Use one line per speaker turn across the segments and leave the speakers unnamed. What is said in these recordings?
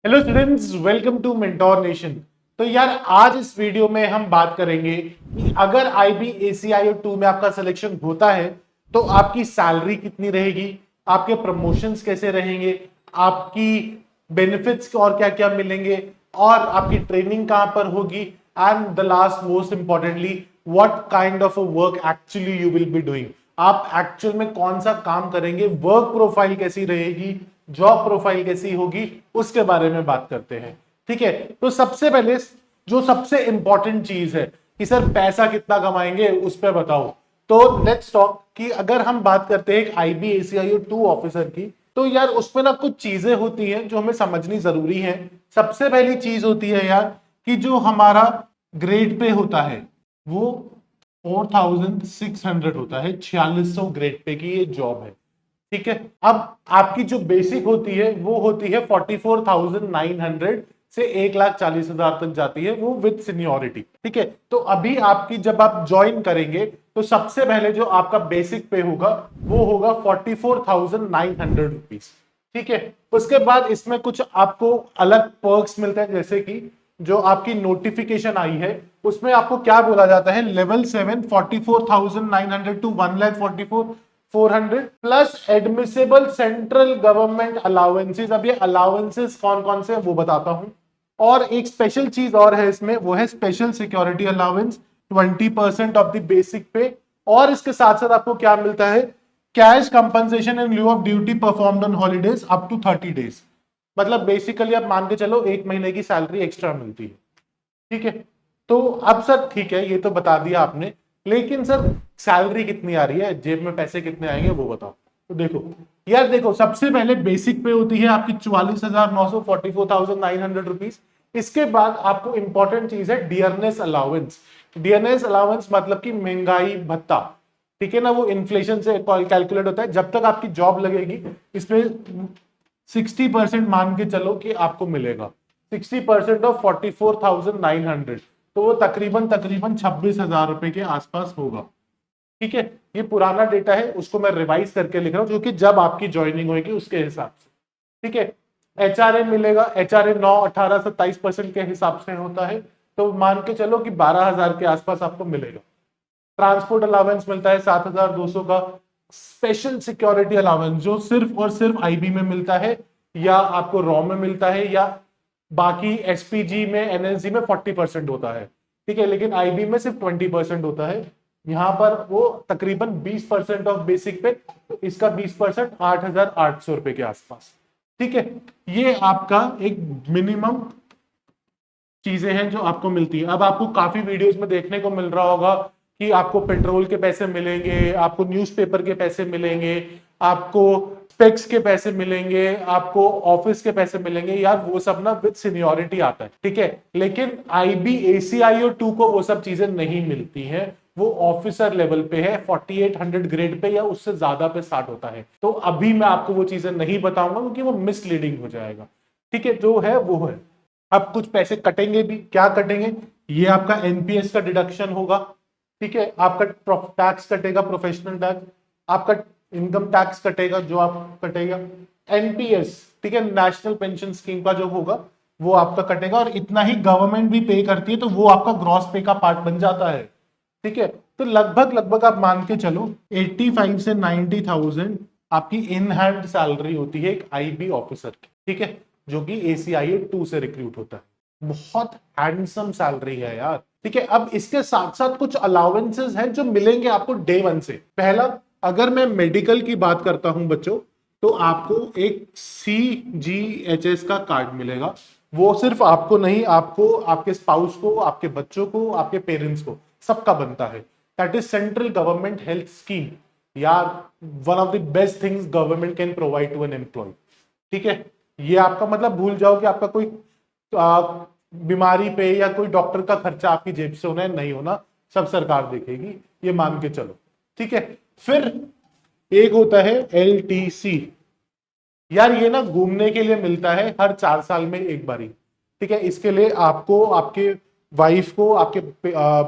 Hello students, welcome to Mentor Nation. तो यार आज इस वीडियो में हम बात करेंगे कि अगर आईबी एसीआईओ 2 में आपका सिलेक्शन होता है तो आपकी सैलरी कितनी रहेगी, आपके प्रमोशंस कैसे रहेंगे, आपकी बेनिफिट्स और क्या क्या मिलेंगे, और आपकी ट्रेनिंग कहां पर होगी, and the last most importantly what kind of a work actually you will be doing. आप एक्चुअल में कौन सा काम करेंगे, वर्क प्रोफाइल कैसी रहेगी, जॉब प्रोफाइल कैसी होगी, उसके बारे में बात करते हैं। ठीक है, तो सबसे पहले जो सबसे इंपॉर्टेंट चीज है कि सर पैसा कितना कमाएंगे उस पर बताओ। तो लेट्स टॉक कि अगर हम बात करते हैं आईबी एसीआईओ 2 ऑफिसर की, तो यार उसमें ना कुछ चीजें होती हैं जो हमें समझनी जरूरी है। सबसे पहली चीज होती है यार कि जो हमारा ग्रेड पे होता है वो 4600 होता है, 4600 ग्रेड पे की ये जॉब है। ठीक है, अब आपकी जो बेसिक होती है वो होती है 44,900 से 1,40,000 तक जाती है, वो विद सीनियोरिटी। ठीक है, तो अभी आपकी जब आप ज्वाइन करेंगे तो सबसे पहले जो आपका बेसिक पे होगा वो होगा 44,900 रुपीज। ठीक है, उसके बाद इसमें कुछ आपको अलग पर्क्स मिलते हैं, जैसे कि जो आपकी नोटिफिकेशन आई है उसमें आपको क्या बोला जाता है, level 7 44,900 to 1,44,400 plus admissible central government allowances. अब ये अलाउंसेस कौन कौन से वो बताता हूं। और एक स्पेशल चीज और है इसमें, वो है special security allowance 20% of the basic pay. और इसके साथ साथ आपको क्या मिलता है, cash compensation in lieu of duty performed on holidays up to 30 days. मतलब बेसिकली आप मान के चलो एक महीने की सैलरी एक्स्ट्रा मिलती है। ठीक है, तो अब सर ठीक है ये तो बता दिया आपने, लेकिन सर सैलरी कितनी आ रही है, जेब में पैसे कितने आएंगे वो बताओ। तो देखो यार, देखो सबसे पहले बेसिक पे होती है आपकी 44,900, 44,900 रुपीज। इसके बाद आपको इंपॉर्टेंट चीज है डियरनेस अलाउंस। डियरनेस अलाउंस मतलब कि महंगाई भत्ता। ठीक है ना, वो इन्फ्लेशन से कैलकुलेट होता है। जब तक आपकी जॉब लगेगी इसमें 60% मान के चलो कि आपको मिलेगा। 60% ऑफ 44,900, तो वो तकरीबन तकरीबन 26,000 रुपए के आसपास होगा। ठीक है, ये पुराना डेटा है, उसको मैं रिवाइज करके लिख रहा हूं क्योंकि जब आपकी ज्वाइनिंग होगी उसके हिसाब से। ठीक है, एचआरए मिलेगा, एचआरए 9, 18, 27% के हिसाब से होता है, तो मान के चलो कि 12,000 के आसपास आपको मिलेगा। ट्रांसपोर्ट अलाउंस मिलता है 7,200 का। स्पेशल सिक्योरिटी अलाउंस जो सिर्फ और सिर्फ आईबी में मिलता है, या आपको रॉ में मिलता है, या बाकी एसपीजी में एनएलसी में 40% होता है। ठीक है, लेकिन आईबी में सिर्फ 20% होता है। यहां पर वो तकरीबन 20% ऑफ बेसिक पे, तो इसका 20% 8,800 रुपए के आसपास। ठीक है, ये आपका एक मिनिमम चीजें हैं जो आपको मिलती है। अब आपको काफी वीडियोस में देखने को मिल रहा होगा कि आपको पेट्रोल के पैसे मिलेंगे, आपको न्यूज़पेपर के पैसे मिलेंगे, आपको स्पेक्स के पैसे मिलेंगे, आपको ऑफिस के पैसे मिलेंगे। यार वो सब ना विद सीनियोरिटी आता है। ठीक है, लेकिन आईबी एसीआईओ 2 को वो सब चीजें नहीं मिलती हैं। वो ऑफिसर लेवल पे है, 4800 ग्रेड पे या उससे ज्यादा पे स्टार्ट होता है। तो अभी मैं आपको वो चीजें नहीं बताऊंगा क्योंकि वो मिसलीडिंग हो जाएगा। ठीक है, जो है वो है। अब कुछ पैसे कटेंगे भी, क्या कटेंगे, ये आपका एनपीएस का डिडक्शन होगा। ठीक है, आपका टैक्स कटेगा, प्रोफेशनल टैक्स, आपका इनकम टैक्स कटेगा जो आप कटेगा, एनपीएस, ठीक है, नेशनल पेंशन स्कीम का जो होगा वो आपका कटेगा। और इतना ही गवर्नमेंट भी पे करती है, तो वो आपका ग्रॉस पे का पार्ट बन जाता है। ठीक है, तो लगभग लगभग आप मान के चलो 85 से 90,000 आपकी इन हैंड सैलरी होती है एक आईबी ऑफिसर की। ठीक है, जो कि एसीआईए 2 से रिक्रूट होता है। बहुत हैंडसम सैलरी है यार। ठीक है, अब इसके साथ साथ कुछ अलाउंसेस हैं जो मिलेंगे आपको डे वन से। पहला, अगर मैं मेडिकल की बात करता हूं बच्चों, तो आपको एक CGHS का कार्ड मिलेगा। वो सिर्फ आपको नहीं, आपको, आपके स्पाउस को, आपके बच्चों को, आपके पेरेंट्स को, सबका बनता है। That is central government health scheme. यार one of the best things government can provide to an employ. ठीक है, ये आपका मतलब भूल जाओ कि आपका कोई आ, बीमारी पे या कोई डॉक्टर का खर्चा आपकी जेब से होना है, नहीं होना, सब सरकार देखेगी, ये मान के चलो। ठीक है, फिर एक होता है LTC। यार ये ना घूमने के लिए मिलता है हर 4 साल में एक बारी। ठीक है, इसके लिए आपको, आपके वाइफ को, आपके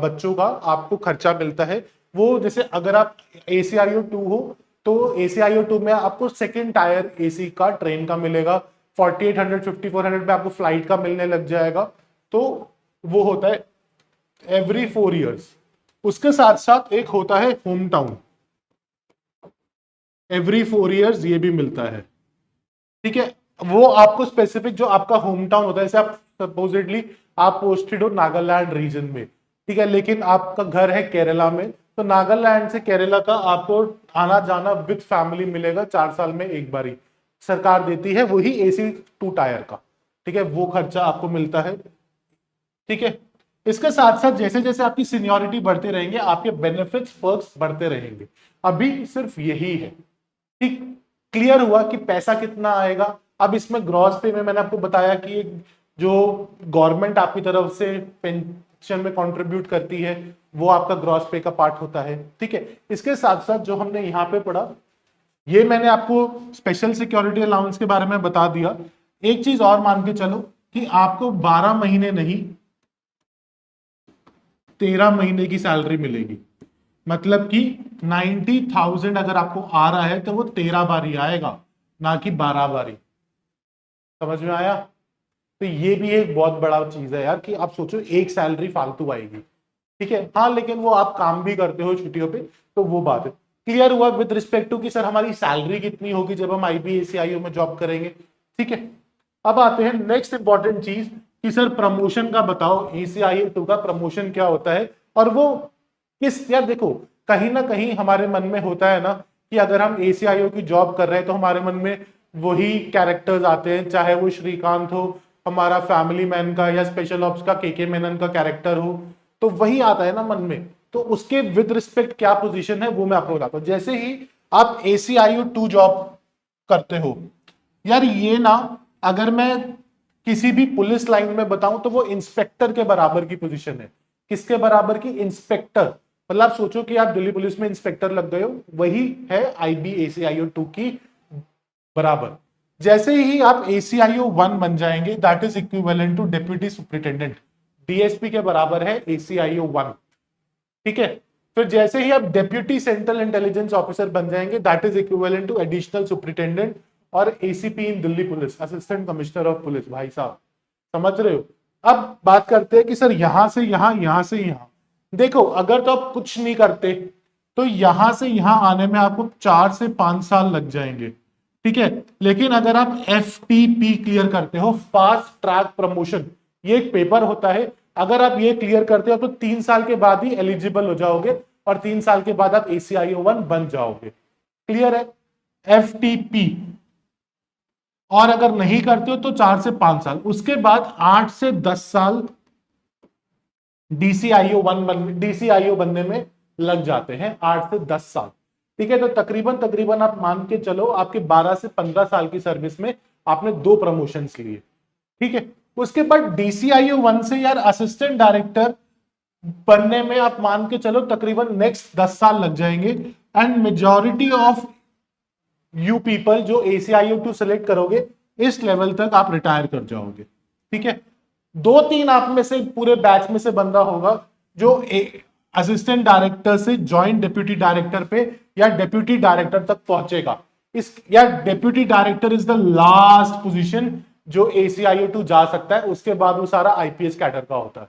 बच्चों का आपको खर्चा मिलता है। वो जैसे अगर आप ACIO 2 हो तो ACIO 2 में आपको सेकंड टायर AC का ट्रेन का मिलेगा, 4800 5400 में आपको फ्लाइट का मिलने लग जाएगा। तो वो होता है एवरी 4 ईयर्स। उसके साथ साथ एक होता है होम टाउन, एवरी 4 ईयर्स ये भी मिलता है। ठीक है, वो आपको स्पेसिफिक जो आपका होम टाउन होता है, जैसे आप सपोजिटली आप पोस्टेड हो नागालैंड रीजन में, ठीक है, लेकिन आपका घर है केरला में, तो नागालैंड से केरला का आपको आना जाना विद फैमिली मिलेगा 4 साल में एक बारी, सरकार देती है, वही AC 2 टायर का। ठीक है, वो खर्चा आपको मिलता है। ठीक है, इसके साथ साथ जैसे जैसे आपकी सीनियरिटी बढ़ते रहेंगे आपके बेनिफिट्स पर्क्स बढ़ते रहेंगे। अभी सिर्फ यही है। ठीक, क्लियर हुआ कि पैसा कितना आएगा। अब इसमें ग्रॉस पे में मैंने आपको बताया कि जो गवर्नमेंट आपकी तरफ से पेंशन में कंट्रीब्यूट करती है वो आपका ग्रॉस पे का पार्ट होता है। ठीक है, इसके साथ साथ जो हमने यहाँ पे पढ़ा, ये मैंने आपको स्पेशल सिक्योरिटी अलाउंस के बारे में बता दिया। एक चीज और मान के चलो कि आपको 12 महीने नहीं 13 महीने की सैलरी मिलेगी। मतलब कि 90,000 अगर आपको आ रहा है तो वो 13 बारी आएगा, ना कि 12 बारी। समझ में आया? तो ये भी एक बहुत बड़ा चीज है यार, कि आप सोचो एक सैलरी फालतू आएगी। ठीक है, हाँ, लेकिन वो आप काम भी करते हो छुट्टियों पे, तो वो बात है। क्लियर हुआ विद रिस्पेक्ट टू कि सर हमारी सैलरी कितनी होगी जब हम IB/ACIO में जॉब करेंगे। ठीक है, अब आते हैं नेक्स्ट इंपॉर्टेंट चीज कि सर प्रमोशन का बताओ, ACIO2 का प्रमोशन क्या होता है और वो किस, यार देखो कहीं ना कहीं हमारे मन में होता है ना कि अगर हम ACIO की जॉब कर रहे हैं तो हमारे मन में वही कैरेक्टर्स आते हैं, चाहे वो श्रीकांत हो हमारा फैमिली मैन का, या स्पेशल ऑप्स का KK मेनन का कैरेक्टर हो, तो वही आता है ना मन में। तो उसके विद रिस्पेक्ट क्या पोजीशन है वो मैं आपको बताता हूं। जैसे ही आप ACIO2 जॉब करते हो, यार ये ना, अगर मैं किसी भी पुलिस लाइन में बताऊं तो वो इंस्पेक्टर के बराबर की पोजीशन है। किसके बराबर की? इंस्पेक्टर। मतलब आप सोचो कि आप दिल्ली पुलिस में इंस्पेक्टर लग गए हो, वही है IB/ACIO2 की बराबर। जैसे ही आप ACIO1 बन जाएंगे, that is equivalent to deputy superintendent, DSP के बराबर है ACIO1। ठीक है, फिर जैसे ही आप डेप्यूटी सेंट्रल इंटेलिजेंस ऑफिसर बन जाएंगे, that is equivalent to additional superintendent और ACP in Delhi police, assistant commissioner of police. भाई साहब समझ रहे हो? अब बात करते हैं कि सर यहां से यहां से यहां, देखो अगर तो आप कुछ नहीं करते तो यहां से यहां आने में आपको 4 से 5 साल लग जाएंगे। ठीक है, लेकिन अगर आप FTP क्लियर करते हो, फास्ट ट्रैक प्रमोशन, ये एक पेपर होता है, अगर आप ये क्लियर करते हो तो 3 साल के बाद ही एलिजिबल हो जाओगे और 3 साल के बाद आप ACIO1 बन जाओगे। क्लियर है? FTP। और अगर नहीं करते हो तो 4 से 5 साल, उसके बाद 8 से 10 साल DCIO बनने में लग जाते हैं, 8 से 10 साल। ठीक है, तो तकरीबन तकरीबन आप मान के चलो आपके 12 से 15 साल की सर्विस में आपने 2 प्रमोशंस लिए। ठीक है, उसके बाद DCIO1 से यार असिस्टेंट डायरेक्टर बनने में आप मान के चलो तकरीबन नेक्स्ट 10 साल लग जाएंगे। And majority of you people जो ACIO2 सेलेक्ट करोगे, इस लेवल तक आप रिटायर कर जाओगे। ठीक है, 2-3 आप में से पूरे बैच में से बंदा होगा जो असिस्टेंट डायरेक्टर से जॉइंट डिप्यूटी डायरेक्टर पे या डिप्यूटी डायरेक्टर तक पहुंचेगा। इस या deputy director is the last position जो ACIO2 जा सकता है, उसके बाद वो सारा IPS कैडर का होता है।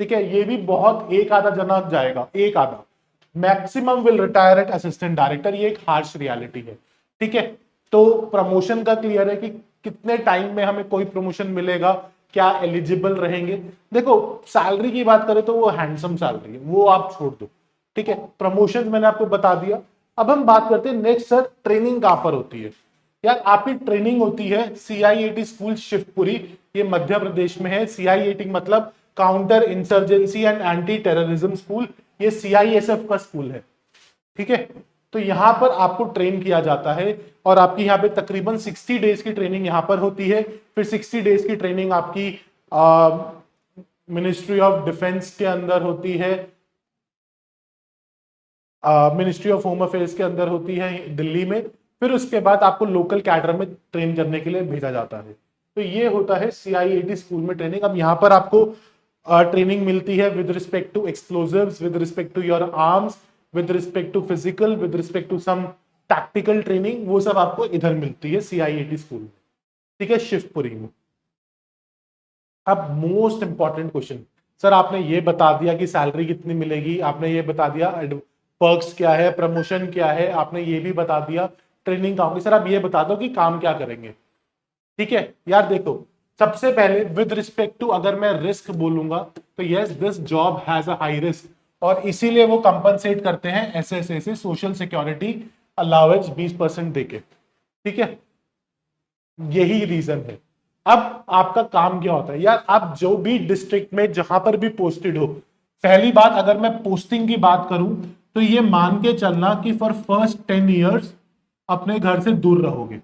ठीक है, ये भी बहुत एक आधा जना जाएगा, एक आधा, maximum will retire at assistant director, ये एक हार्श रियलिटी है। ठीक है, तो प्रमोशन का क्लियर है कि कितने टाइम में हमें कोई प्रमोशन मिलेगा, क्या एलिजिबल रहेंगे। देखो सैलरी की बात करें तो वो हैंडसम सैलरी है, वो आप छोड़ दो। ठीक है, प्रमोशन मैंने आपको बता दिया। अब हम बात करते हैं नेक्स्ट, सर ट्रेनिंग कहां पर होती है? यार आपकी ट्रेनिंग होती है CIAT स्कूल शिवपुरी, ये मध्य प्रदेश में है। CIAT मतलब counter insurgency and anti terrorism school, ये CISF का स्कूल है। ठीक है, तो यहां पर आपको ट्रेन किया जाता है और आपकी यहाँ पे तकरीबन 60 डेज की ट्रेनिंग यहां पर होती है। फिर 60 डेज की ट्रेनिंग आपकी मिनिस्ट्री ऑफ डिफेंस के अंदर होती है, मिनिस्ट्री ऑफ होम अफेयर्स के अंदर होती है दिल्ली में। फिर उसके बाद आपको लोकल कैडर में ट्रेन करने के लिए भेजा जाता है। तो ये होता है CIAT स्कूल में ट्रेनिंग। अब यहाँ पर आपको ट्रेनिंग मिलती है with respect to explosives, with respect to your arms, with respect to physical, with respect to some tactical training, वो सब आपको इधर मिलती है CIAT स्कूल में। ठीक है, शिवपुरी में। अब मोस्ट इंपॉर्टेंट क्वेश्चन, सर आपने ये बता दिया कि सैलरी कितनी मिलेगी, आपने ये बता दिया पर्क्स क्या है, प्रमोशन क्या है, आपने ये भी बता दिया ट्रेनिंग का होगी, सर आप ये बता दो कि काम क्या करेंगे। ठीक है यार, देखो सबसे पहले विद रिस्पेक्ट टू अगर मैं रिस्क बोलूंगा तो yes this job has a high risk, और इसीलिए वो कंपनसेट करते हैं एसएसए से सोशल सिक्योरिटी अलाउंस 20% देके। ठीक है, यही रीजन है। अब आपका काम क्या होता है यार, आप जो भी डिस्ट्रिक्ट में जहां पर भी पोस्टेड हो, पहली बात अगर मैं पोस्टिंग की बात करूं तो ये मान के चलना कि फॉर फर्स्ट 10 इयर्स अपने घर से दूर रहोगे।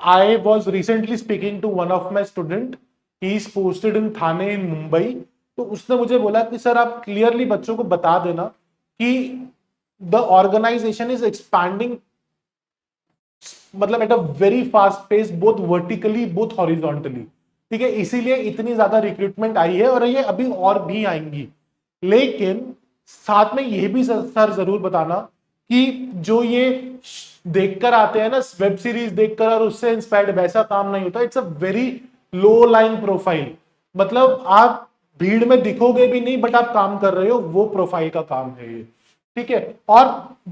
I was recently speaking to one of my student, he is posted in Thane in Mumbai, तो उसने मुझे बोला कि सर आप क्लियरली बच्चों को बता देना कि द ऑर्गेनाइजेशन इज एक्सपैंडिंग, मतलब at a very fast pace, both vertically both horizontally. ठीक है, इसीलिए इतनी ज्यादा रिक्रूटमेंट आई है और ये अभी और भी आएंगी। लेकिन साथ में ये भी सर जरूर बताना कि जो ये देखकर आते हैं ना वेब सीरीज देखकर और उससे इंस्पायर्ड, वैसा काम नहीं होता। It's a very low line profile, मतलब आप भीड़ में दिखोगे भी नहीं बट आप काम कर रहे हो, वो प्रोफाइल का काम है ये। ठीक है, और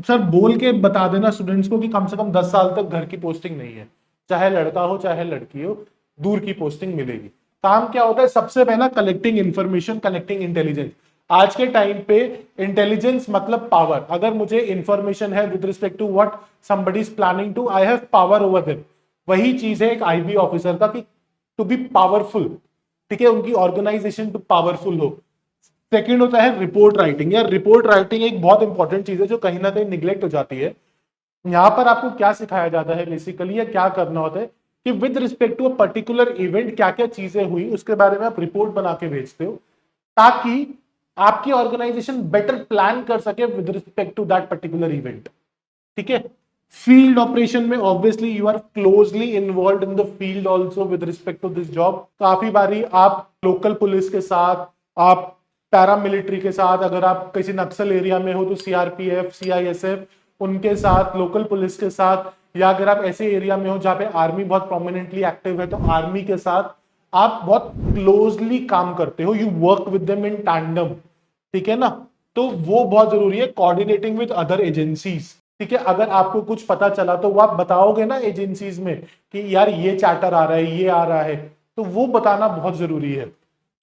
सर बोल के बता देना स्टूडेंट्स को कि कम से कम 10 साल तक घर की पोस्टिंग नहीं है, चाहे लड़का हो चाहे लड़की हो, दूर की पोस्टिंग मिलेगी। काम क्या होता है, सबसे पहला कलेक्टिंग इंफॉर्मेशन, कलेक्टिंग इंटेलिजेंस। आज के टाइम पे इंटेलिजेंस मतलब पावर, अगर मुझे इंफॉर्मेशन है with respect to what somebody is planning to, I have power over them. वही चीज है एक आईबी ऑफिसर का कि टू बी पावरफुल। ठीक है, उनकी ऑर्गेनाइजेशन टू पावरफुल हो। सेकंड होता है रिपोर्ट राइटिंग। यार रिपोर्ट राइटिंग एक बहुत इंपॉर्टेंट चीज है जो कहीं ना कहीं निग्लेक्ट हो जाती है। यहां पर आपको क्या सिखाया जाता है बेसिकली, या क्या करना होता है कि with respect to a particular event क्या क्या चीजें हुई उसके बारे में आप रिपोर्ट बना के भेजते हो, ताकि आपकी ऑर्गेनाइजेशन बेटर प्लान कर सके with respect to that particular event. ठीक है, फील्ड ऑपरेशन में obviously you are closely involve in the field also with respect to this job. काफी बारी आप लोकल पुलिस के साथ, आप पैरामिलिट्री के साथ, अगर आप किसी नक्सल एरिया में हो तो सीआरपीएफ, सीआईएसएफ, उनके साथ, लोकल पुलिस के साथ, या अगर आप ऐसे एरिया में हो जहां पे आर्मी बहुत प्रोमिनेंटली एक्टिव है तो आर्मी के साथ आप बहुत क्लोजली काम करते हो, you work with them in tandem. ठीक है ना, तो वो बहुत जरूरी है, कोऑर्डिनेटिंग विद अदर एजेंसीज। ठीक है, अगर आपको कुछ पता चला तो वो आप बताओगे ना एजेंसीज में कि यार ये चैटर आ रहा है, ये आ रहा है, तो वो बताना बहुत जरूरी है।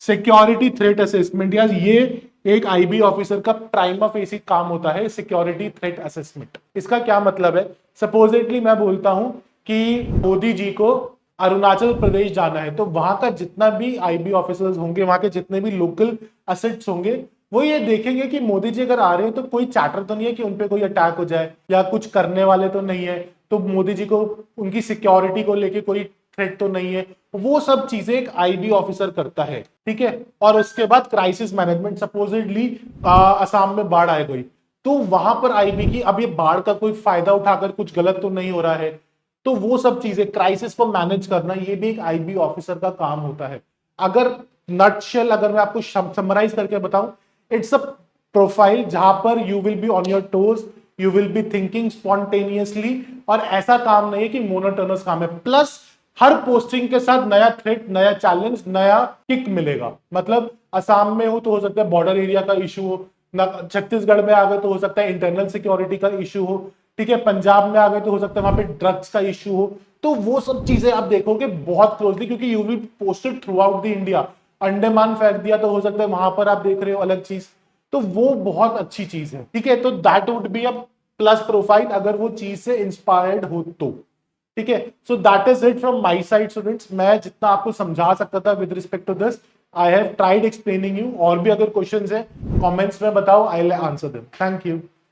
सिक्योरिटी थ्रेट असेसमेंट, यार ये एक आईबी ऑफिसर का प्राइमा फेसी काम होता है, सिक्योरिटी थ्रेट असेसमेंट। इसका क्या मतलब है, सपोजिटली मैं बोलता हूं कि मोदी जी को अरुणाचल प्रदेश जाना है, तो वहां का जितना भी आईबी ऑफिसर्स होंगे, वहां के जितने भी लोकल असेट्स होंगे, वो ये देखेंगे कि मोदी जी अगर आ रहे हैं तो कोई चैटर तो नहीं है कि उनपे कोई अटैक हो जाए, या कुछ करने वाले तो नहीं है, तो मोदी जी को उनकी सिक्योरिटी को लेके कोई थ्रेट तो नहीं है। वो सब चीजें एक आईबी ऑफिसर करता है। ठीक है, और उसके बाद क्राइसिस मैनेजमेंट, सपोजिटली असम में बाढ़ आ गई, तो वहां पर आईबी की अब ये बाढ़ का कोई फायदा उठाकर कुछ गलत तो नहीं हो रहा है, तो वो सब चीजें क्राइसिस को मैनेज करना, ये भी एक आईबी ऑफिसर का काम होता है। अगर नटशेल अगर मैं आपको समराइज करके बताऊं, इट्स अ प्रोफाइल जहां पर you will be on your toes, you will be thinking spontaneously, और ऐसा काम नहीं है कि मोनोटोनस काम है। प्लस हर पोस्टिंग के साथ नया थ्रेट, नया चैलेंज, नया किक मिलेगा। मतलब असम में हो तो हो सकता है बॉर्डर एरिया का इशू हो, छत्तीसगढ़ में आ गए तो हो सकता है इंटरनल सिक्योरिटी का इशू हो, ठीक है, पंजाब में आ गए तो हो सकता है वहां पे ड्रग्स का इशू हो। तो वो सब चीजें आप देखोगे बहुत क्लोजली, क्योंकि you will posted through out the India. Andaman फेंक दिया तो हो सकता है वहां पर आप देख रहे हो अलग चीज, तो वो बहुत अच्छी चीज है। ठीक है, तो that would be a plus profile अगर वो चीज से इंस्पायर्ड हो तो। ठीक है, so that is it from my side students. मैं जितना आपको समझा सकता था with respect to this, I have tried explaining you. और भी अगर क्वेश्चंस है कमेंट्स में बताओ, I will answer them. Thank you.